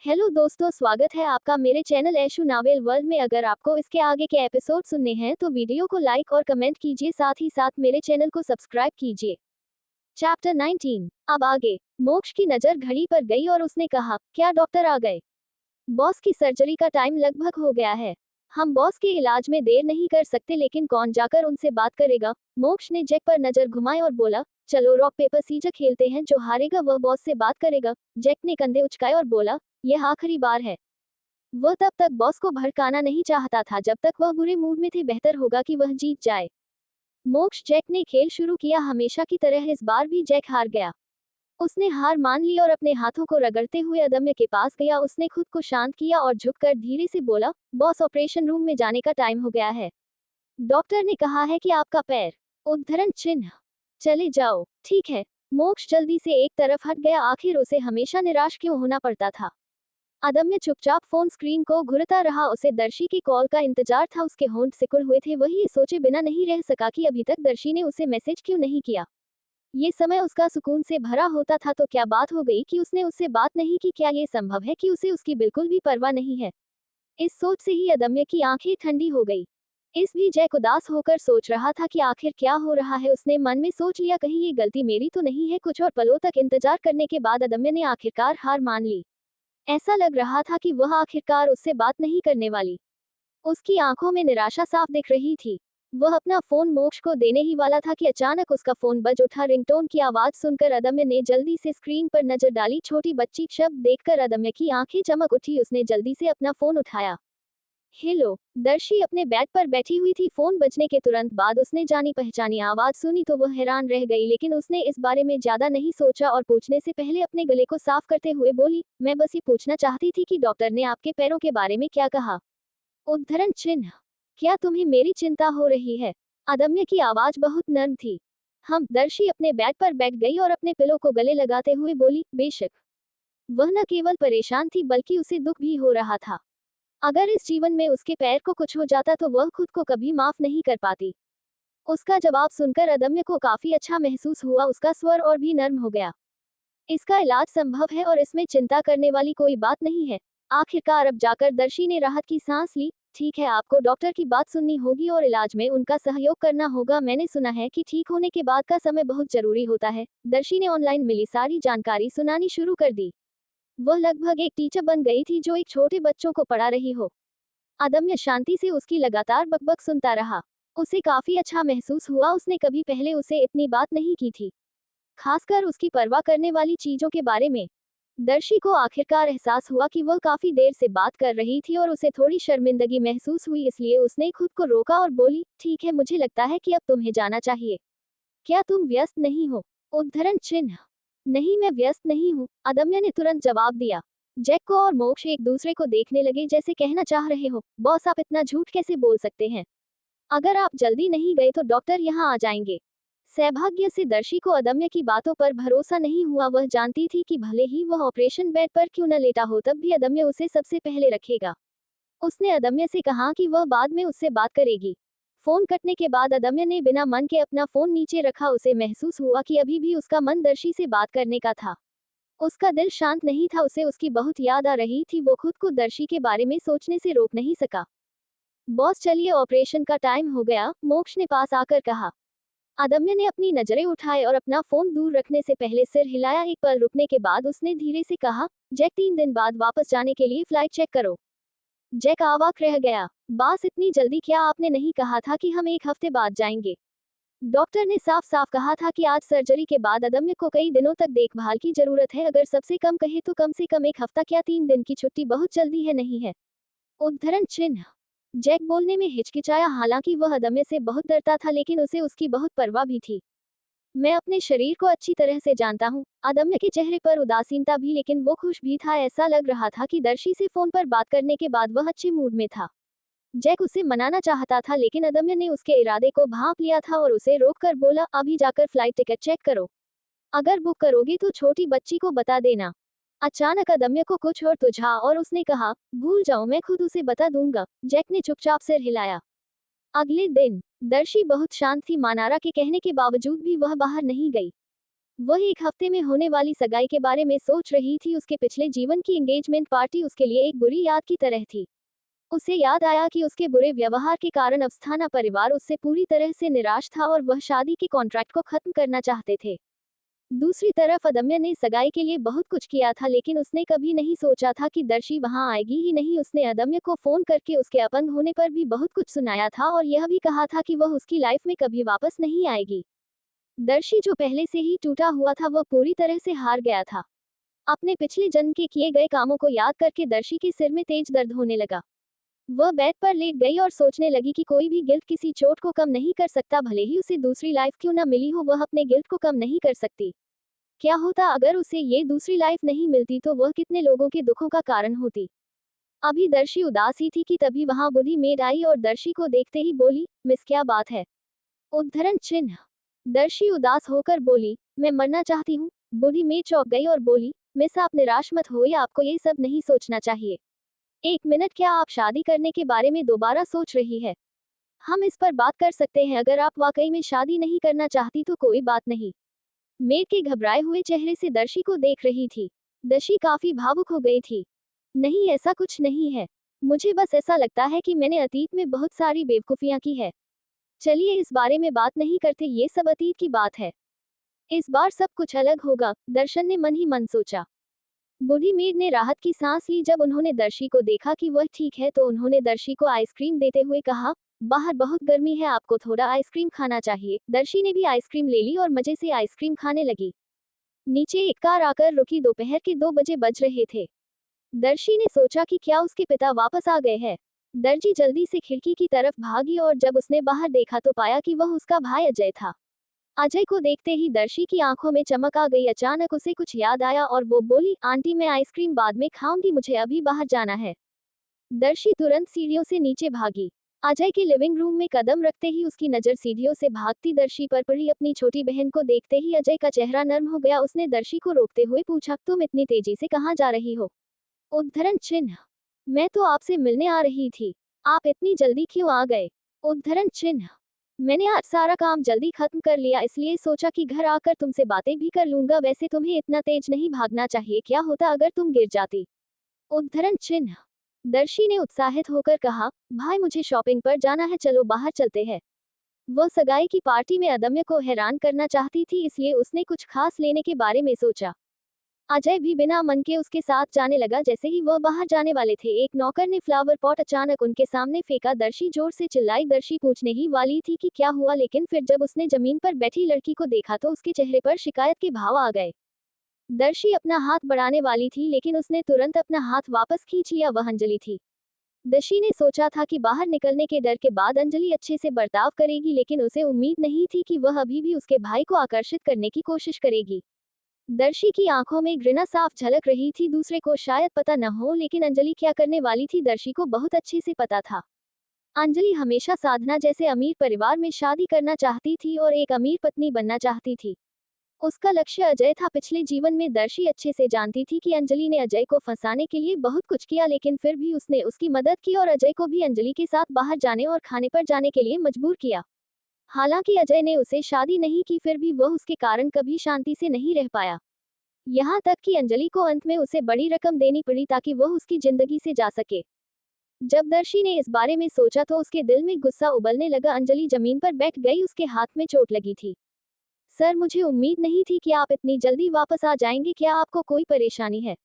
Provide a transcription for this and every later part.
Hello दोस्तों, स्वागत है आपका मेरे चैनल ऐशु नावेल वर्ल्ड में। अगर आपको इसके आगे के एपिसोड सुनने हैं तो वीडियो को लाइक और कमेंट कीजिए, साथ ही साथ मेरे चैनल को सब्सक्राइब कीजिए। चैप्टर 19। अब आगे। मोक्ष की नज़र घड़ी पर गई और उसने कहा, क्या डॉक्टर आ गए? बॉस की सर्जरी का टाइम लगभग हो गया है। हम बॉस के इलाज में देर नहीं कर सकते, लेकिन कौन जाकर उनसे बात करेगा? मोक्ष ने जैक पर नजर घुमाई और बोला, चलो रॉक पेपर सीजर खेलते हैं, जो हारेगा वह बॉस से बात करेगा। जैक ने कंधे उचकाए और बोला, यह आखिरी बार है। वह तब तक बॉस को भड़काना नहीं चाहता था जब तक वह बुरे मूड में थे, बेहतर होगा कि वह जीत जाए। मोक्ष जैक ने खेल शुरू किया, हमेशा की तरह इस बार भी जैक हार गया। उसने हार मान ली और अपने हाथों को रगड़ते हुए अदम्य के पास गया। उसने खुद को शांत किया और झुककर धीरे से बोला, बॉस, ऑपरेशन रूम में जाने का टाइम हो गया है। डॉक्टर ने कहा है कि आपका पैर उद्धरण चिन्ह। चले जाओ। ठीक है। मोक्ष जल्दी से एक तरफ हट गया। आखिर उसे हमेशा निराश क्यों होना पड़ता था? अदम्य चुपचाप फोन स्क्रीन को घुरता रहा। उसे दर्शी की कॉल का इंतजार था। उसके होंठ सिकुड़ हुए थे। वही सोचे बिना नहीं रह सका कि अभी तक दर्शी ने उसे मैसेज क्यों नहीं किया। ये समय उसका सुकून से भरा होता था। तो क्या बात हो गई कि उसने उससे बात नहीं की? क्या ये संभव है कि उसे उसकी बिल्कुल भी परवाह नहीं है? इस सोच से ही अदम्य की आंखें ठंडी हो गई। इस भी जैक उदास होकर सोच रहा था कि आखिर क्या हो रहा है। उसने मन में सोच लिया, कहीं ये गलती मेरी तो नहीं है। कुछ और पलों तक इंतजार करने के बाद अदम्य ने आखिरकार हार मान ली। ऐसा लग रहा था कि वह आखिरकार उससे बात नहीं करने वाली। उसकी आंखों में निराशा साफ दिख रही थी। वह अपना फोन मोक्ष को देने ही वाला था कि अचानक उसका फोन बज उठा। रिंगटोन की आवाज सुनकर अदम्य ने जल्दी से स्क्रीन पर नजर डाली। छोटी बच्ची शब्द देखकर अदम्य की आंखें चमक उठी। उसने जल्दी से अपना फोन उठाया। हेलो। दर्शी अपने बेड पर बैठी हुई थी। फोन बजने के तुरंत बाद उसने जानी पहचानी आवाज सुनी तो वह हैरान रह गई, लेकिन उसने इस बारे में ज्यादा नहीं सोचा और पूछने से पहले अपने गले को साफ करते हुए बोली, मैं बस ये पूछना चाहती थी कि डॉक्टर ने आपके पैरों के बारे में क्या कहा? उद्धरण चिन्ह। क्या तुम्हें मेरी चिंता हो रही है? अदम्य की आवाज बहुत नर्म थी। हम। दर्शी अपने बेड पर बैठ गई और अपने पिलो को गले लगाते हुए बोली, बेशक। वह न केवल परेशान थी बल्कि उसे दुख भी हो रहा था। अगर इस जीवन में उसके पैर को कुछ हो जाता तो वह खुद को कभी माफ नहीं कर पाती। उसका जवाब सुनकर अदम्य को काफी अच्छा महसूस हुआ। उसका स्वर और भी नर्म हो गया। इसका इलाज संभव है और इसमें चिंता करने वाली कोई बात नहीं है। आखिरकार अब जाकर दर्शी ने राहत की सांस ली। ठीक है, आपको डॉक्टर की बात सुननी होगी और इलाज में उनका सहयोग करना होगा। मैंने सुना है कि ठीक होने के बाद का समय बहुत जरूरी होता है। दर्शी ने ऑनलाइन मिली सारी जानकारी सुनानी शुरू कर दी। वह लगभग एक टीचर बन गई थी जो एक छोटे बच्चों को पढ़ा रही हो। अदम्य शांति से उसकी लगातार बकबक सुनता रहा। उसे काफी अच्छा महसूस हुआ। उसने कभी पहले उसे इतनी बात नहीं की थी, खासकर उसकी परवाह करने वाली चीजों के बारे में। दर्शी को आखिरकार एहसास हुआ कि वह काफी देर से बात कर रही थी और उसे थोड़ी शर्मिंदगी महसूस हुई, इसलिए उसने खुद को रोका और बोली, ठीक है, मुझे लगता है कि अब तुम्हें जाना चाहिए। क्या तुम व्यस्त नहीं हो? उद्धरण चिन्ह। नहीं, मैं व्यस्त नहीं हूँ, अदम्य ने तुरंत जवाब दिया। जैक को और मोक्ष एक दूसरे को देखने लगे, जैसे कहना चाह रहे हो, बॉस आप इतना झूठ कैसे बोल सकते हैं? अगर आप जल्दी नहीं गए तो डॉक्टर यहाँ आ जाएंगे। सौभाग्य से दर्शी को अदम्य की बातों पर भरोसा नहीं हुआ। वह जानती थी कि भले ही वह ऑपरेशन बेड पर क्यों न लेटा हो, तब भी अदम्य उसे सबसे पहले रखेगा। उसने अदम्य से कहा कि वह बाद में उससे बात करेगी। फोन कटने के बाद अदम्य ने बिना मन के अपना फोन नीचे रखा। उसे महसूस हुआ कि अभी भी उसका मन दर्शी से बात करने का था। उसका दिल शांत नहीं था। उसे उसकी बहुत याद आ रही थी। वो खुद को दर्शी के बारे में सोचने से रोक नहीं सका। बॉस, चलिए, ऑपरेशन का टाइम हो गया, मोक्ष ने पास आकर कहा। अदम्य ने अपनी नजरें उठाए और अपना फोन दूर रखने से पहले सिर हिलाया। एक पल रुकने के बाद उसने धीरे से कहा, जैक 3 दिन बाद वापस जाने के लिए फ्लाइट चेक करो। जैक अवाक रह गया। बॉस, इतनी जल्दी? क्या आपने नहीं कहा था कि हम एक हफ्ते बाद जाएंगे? डॉक्टर ने साफ साफ कहा था कि आज सर्जरी के बाद अदम्य को कई दिनों तक देखभाल की जरूरत है। अगर सबसे कम कहे तो कम से कम एक हफ्ता। क्या 3 दिन की छुट्टी बहुत जल्दी है? नहीं है। उद्धरण चिन्ह। जैक बोलने में हिचकिचाया। हालांकि वह अदम्य से बहुत डरता था, लेकिन उसे उसकी बहुत परवाह भी थी। मैं अपने शरीर को अच्छी तरह से जानता हूँ। अदम्य के चेहरे पर उदासीनता भी, लेकिन वो खुश भी था। ऐसा लग रहा था कि दर्शी से फोन पर बात करने के बाद वह अच्छे मूड में था। जैक उसे मनाना चाहता था, लेकिन अदम्य ने उसके इरादे को भांप लिया था और उसे रोककर बोला, अभी जाकर फ्लाइट टिकट चेक करो। अगर बुक करोगे तो छोटी बच्ची को बता देना। अचानक अदम्य को कुछ और तुझा और उसने कहा, भूल जाओ, मैं खुद उसे बता दूंगा। जैक ने चुपचाप सिर हिलाया। अगले दिन दर्शी बहुत शांत थी। मानारा के कहने के बावजूद भी वह बाहर नहीं गई। वह एक हफ्ते में होने वाली सगाई के बारे में सोच रही थी। उसके पिछले जीवन की एंगेजमेंट पार्टी उसके लिए एक बुरी याद की तरह थी। उसे याद आया कि उसके बुरे व्यवहार के कारण अवस्थाना परिवार उससे पूरी तरह से निराश था और वह शादी के कॉन्ट्रैक्ट को खत्म करना चाहते थे। दूसरी तरफ अदम्य ने सगाई के लिए बहुत कुछ किया था, लेकिन उसने कभी नहीं सोचा था कि दर्शी वहां आएगी ही नहीं। उसने अदम्य को फोन करके उसके अपंग होने पर भी बहुत कुछ सुनाया था और यह भी कहा था कि वह उसकी लाइफ में कभी वापस नहीं आएगी। दर्शी जो पहले से ही टूटा हुआ था, वह पूरी तरह से हार गया था। अपने पिछले जन्म के किए गए कामों को याद करके दर्शी के सिर में तेज दर्द होने लगा। वह बेड पर लेट गई और सोचने लगी कि कोई भी गिल्ट किसी चोट को कम नहीं कर सकता, भले ही उसे दूसरी लाइफ क्यों न मिली हो, वह अपने गिल्ट को कम नहीं कर सकती। क्या होता अगर उसे ये दूसरी लाइफ नहीं मिलती, तो वह कितने लोगों के दुखों का कारण होती। अभी दर्शी उदास ही थी कि तभी वहां बूढ़ी मेड आई और दर्शी को देखते ही बोली, मिस क्या बात है। उद्धरण चिन्ह। दर्शी उदास होकर बोली, मैं मरना चाहती हूँ। बूढ़ी मेड चौंक गई और बोली, मिस आप निराश मत होइए, आपको ये सब नहीं सोचना चाहिए। एक मिनट, क्या आप शादी करने के बारे में दोबारा सोच रही है? हम इस पर बात कर सकते हैं। अगर आप वाकई में शादी नहीं करना चाहती तो कोई बात नहीं। मेड के घबराए हुए चेहरे से दर्शी को देख रही थी। दर्शी काफी भावुक हो गई थी। नहीं, ऐसा कुछ नहीं है। मुझे बस ऐसा लगता है कि मैंने अतीत में बहुत सारी बेवकूफियां की है। चलिए इस बारे में बात नहीं करते, ये सब अतीत की बात है। इस बार सब कुछ अलग होगा, दर्शन ने मन ही मन सोचा। बूढ़ी मेड ने राहत की सांस ली जब उन्होंने दर्शी को देखा कि वह ठीक है, तो उन्होंने दर्शी को आइसक्रीम देते हुए कहा, बाहर बहुत गर्मी है, आपको थोड़ा आइसक्रीम खाना चाहिए। दर्शी ने भी आइसक्रीम ले ली और मजे से आइसक्रीम खाने लगी। नीचे एक कार आकर रुकी। दोपहर के 2 बजे बज रहे थे। दर्शी ने सोचा कि क्या उसके पिता वापस आ गए हैं। दर्जी जल्दी से खिड़की की तरफ भागी और जब उसने बाहर देखा तो पाया कि वह उसका भाई अजय था। अजय को देखते ही दर्शी की आंखों में चमक आ गई। अचानक उसे कुछ याद आया और वो बोली, आंटी मैं आइसक्रीम बाद में खाऊंगी, मुझे अभी बाहर जाना है। दर्शी तुरंत सीढ़ियों से नीचे भागी। अजय के लिविंग रूम में कदम रखते ही उसकी नजर सीढ़ियों से भागती दर्शी पर पड़ी। अपनी छोटी बहन को देखते ही अजय का चेहरा नर्म हो गया। उसने दर्शी को रोकते हुए पूछा, तुम इतनी तेजी से कहाँ जा रही हो? उद्धरण चिन्ह। मैं तो आपसे मिलने आ रही थी। आप इतनी जल्दी क्यों आ गए? उद्धरण चिन्ह। मैंने आज सारा काम जल्दी खत्म कर लिया, इसलिए सोचा कि घर आकर तुमसे बातें भी कर लूंगा। वैसे तुम्हें इतना तेज नहीं भागना चाहिए, क्या होता अगर तुम गिर जाती? उद्धरण चिन्ह। दर्शी ने उत्साहित होकर कहा, भाई मुझे शॉपिंग पर जाना है, चलो बाहर चलते हैं। वह सगाई की पार्टी में अदम्य को हैरान करना चाहती थी, इसलिए उसने कुछ खास लेने के बारे में सोचा। अजय भी बिना मन के उसके साथ जाने लगा। जैसे ही वह बाहर जाने वाले थे, एक नौकर ने फ्लावर पॉट अचानक उनके सामने फेंका। दर्शी जोर से चिल्लाई। दर्शी पूछने ही वाली थी कि क्या हुआ, लेकिन फिर जब उसने जमीन पर बैठी लड़की को देखा तो उसके चेहरे पर शिकायत के भाव आ गए। दर्शी अपना हाथ बढ़ाने वाली थी, लेकिन उसने तुरंत अपना हाथ वापस खींच लिया। वह अंजलि थी। दर्शी ने सोचा था कि बाहर निकलने के डर के बाद अंजलि अच्छे से बर्ताव करेगी, लेकिन उसे उम्मीद नहीं थी कि वह अभी भी उसके भाई को आकर्षित करने की कोशिश करेगी। दर्शी की आंखों में घृणा साफ झलक रही थी। दूसरे को शायद पता न हो, लेकिन अंजलि क्या करने वाली थी दर्शी को बहुत अच्छे से पता था। अंजलि हमेशा साधना जैसे अमीर परिवार में शादी करना चाहती थी और एक अमीर पत्नी बनना चाहती थी। उसका लक्ष्य अजय था। पिछले जीवन में दर्शी अच्छे से जानती थी कि अंजलि ने अजय को फंसाने के लिए बहुत कुछ किया, लेकिन फिर भी उसने उसकी मदद की और अजय को भी अंजलि के साथ बाहर जाने और खाने पर जाने के लिए मजबूर किया। हालांकि अजय ने उसे शादी नहीं की, फिर भी वह उसके कारण कभी शांति से नहीं रह पाया। यहाँ तक कि अंजलि को अंत में उसे बड़ी रकम देनी पड़ी ताकि वह उसकी जिंदगी से जा सके। जब दर्शी ने इस बारे में सोचा तो उसके दिल में गुस्सा उबलने लगा। अंजलि जमीन पर बैठ गई, उसके हाथ में चोट लगी थी। सर, मुझे उम्मीद नहीं थी कि आप इतनी जल्दी वापस आ जाएंगे, क्या आपको कोई परेशानी है?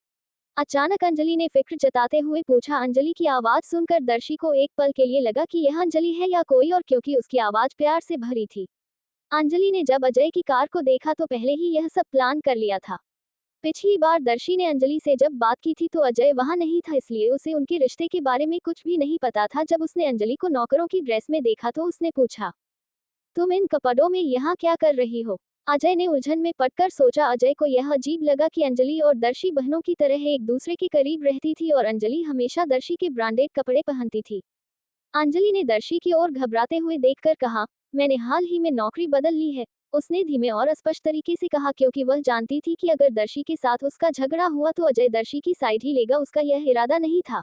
अचानक अंजलि ने फिक्र जताते हुए पूछा। अंजलि की आवाज सुनकर दर्शी को एक पल के लिए लगा कि यह अंजलि है या कोई और, क्योंकि उसकी आवाज प्यार से भरी थी। अंजलि ने जब अजय की कार को देखा तो पहले ही यह सब प्लान कर लिया था। पिछली बार दर्शी ने अंजलि से जब बात की थी तो अजय वहां नहीं था, इसलिए उसे उनके रिश्ते के बारे में कुछ भी नहीं पता था। जब उसने अंजलि को नौकरों की ड्रेस में देखा तो उसने पूछा, तुम इन कपड़ों में यहाँ क्या कर रही हो? अजय ने उलझन में पड़कर सोचा। अजय को यह अजीब लगा कि अंजलि और दर्शी बहनों की तरह एक दूसरे के करीब रहती थी और अंजलि हमेशा दर्शी के ब्रांडेड कपड़े पहनती थी। अंजलि ने दर्शी की ओर घबराते हुए देखकर कहा, मैंने हाल ही में नौकरी बदल ली है। उसने धीमे और स्पष्ट तरीके से कहा, क्योंकि वह जानती थी कि अगर दर्शी के साथ उसका झगड़ा हुआ तो अजय दर्शी की साइड ही लेगा। उसका यह इरादा नहीं था।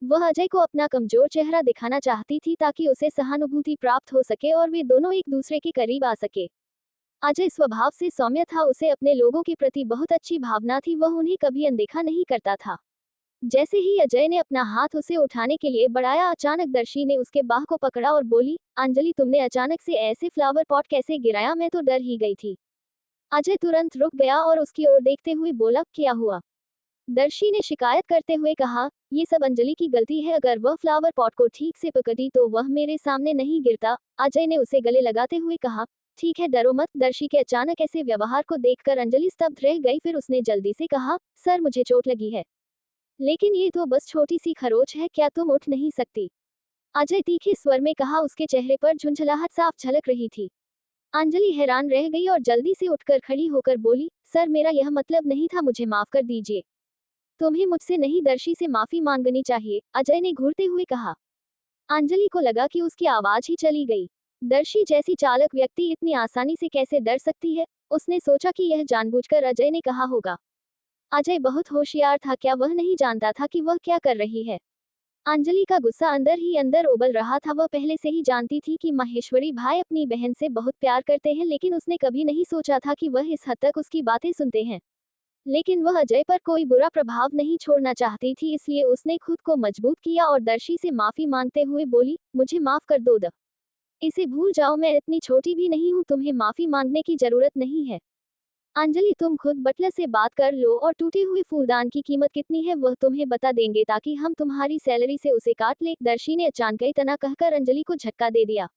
वह अजय को अपना कमजोर चेहरा दिखाना चाहती थी ताकि उसे सहानुभूति प्राप्त हो सके और वे दोनों एक दूसरे के करीब आ सके। अजय स्वभाव से सौम्य था, उसे अपने लोगों के प्रति बहुत अच्छी भावना थी, वह उन्हें कभी अनदेखा नहीं करता था। जैसे ही अजय ने अपना हाथ उसे उठाने के लिए बढ़ाया, अचानक दर्शी ने उसके बाह को पकड़ा और बोली, अंजलि तुमने अचानक से ऐसे फ्लावर पॉट कैसे गिराया, मैं तो डर ही गई थी। अजय तुरंत रुक गया और उसकी ओर देखते हुए बोला, क्या हुआ? दर्शी ने शिकायत करते हुए कहा, ये सब अंजलि की गलती है, अगर वह फ्लावर पॉट को ठीक से पकड़ी तो वह मेरे सामने नहीं गिरता। अजय ने उसे गले लगाते हुए कहा, ठीक है डरो मत। दर्शी के अचानक ऐसे व्यवहार को देखकर अंजलि स्तब्ध रह गई, फिर उसने जल्दी से कहा, सर मुझे चोट लगी है, लेकिन ये तो बस छोटी सी खरोच है, क्या तुम उठ नहीं सकती? अजय तीखे स्वर में कहा, उसके चेहरे पर झुंझलाहट साफ झलक रही थी। अंजलि हैरान रह गई और जल्दी से उठकर खड़ी होकर बोली, सर मेरा यह मतलब नहीं था, मुझे माफ कर दीजिए। तुम्हें मुझसे नहीं दर्शी से माफी मांगनी चाहिए, अजय ने घूरते हुए कहा। अंजलि को लगा कि उसकी आवाज ही चली गई। दर्शी जैसी चालक व्यक्ति इतनी आसानी से कैसे डर सकती है? उसने सोचा कि यह जानबूझकर अजय ने कहा होगा। अजय बहुत होशियार था, क्या वह नहीं जानता था कि वह क्या कर रही है? अंजलि का गुस्सा अंदर ही अंदर उबल रहा था, वह पहले से ही जानती थी कि माहेश्वरी भाई अपनी बहन से बहुत प्यार करते हैं, लेकिन उसने कभी नहीं सोचा था कि वह इस हद तक उसकी बातें सुनते हैं। लेकिन वह अजय पर कोई बुरा प्रभाव नहीं छोड़ना चाहती थी, इसलिए उसने खुद को मजबूत किया और दर्शी से माफी मांगते हुए बोली, मुझे माफ कर दो द इसे भूल जाओ, मैं इतनी छोटी भी नहीं हूँ, तुम्हें माफी मांगने की जरूरत नहीं है। अंजलि तुम खुद बटलर से बात कर लो और टूटे हुए फूलदान की कीमत कितनी है वह तुम्हें बता देंगे, ताकि हम तुम्हारी सैलरी से उसे काट ले। दर्शी ने अचानक तना कहकर अंजलि को झटका दे दिया।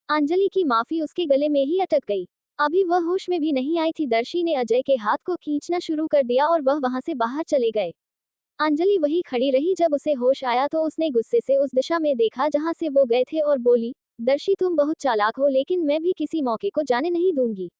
अंजलि की माफी उसके गले में ही अटक गई। अभी वह होश में भी नहीं आई थी, दर्शी ने अजय के हाथ को खींचना शुरू कर दिया और वह वहां से बाहर चले गए। अंजलि वही खड़ी रही, जब उसे होश आया तो उसने गुस्से से उस दिशा में देखा जहां से वो गए थे और बोली, दर्शी तुम बहुत चालाक हो, लेकिन मैं भी किसी मौके को जाने नहीं दूंगी।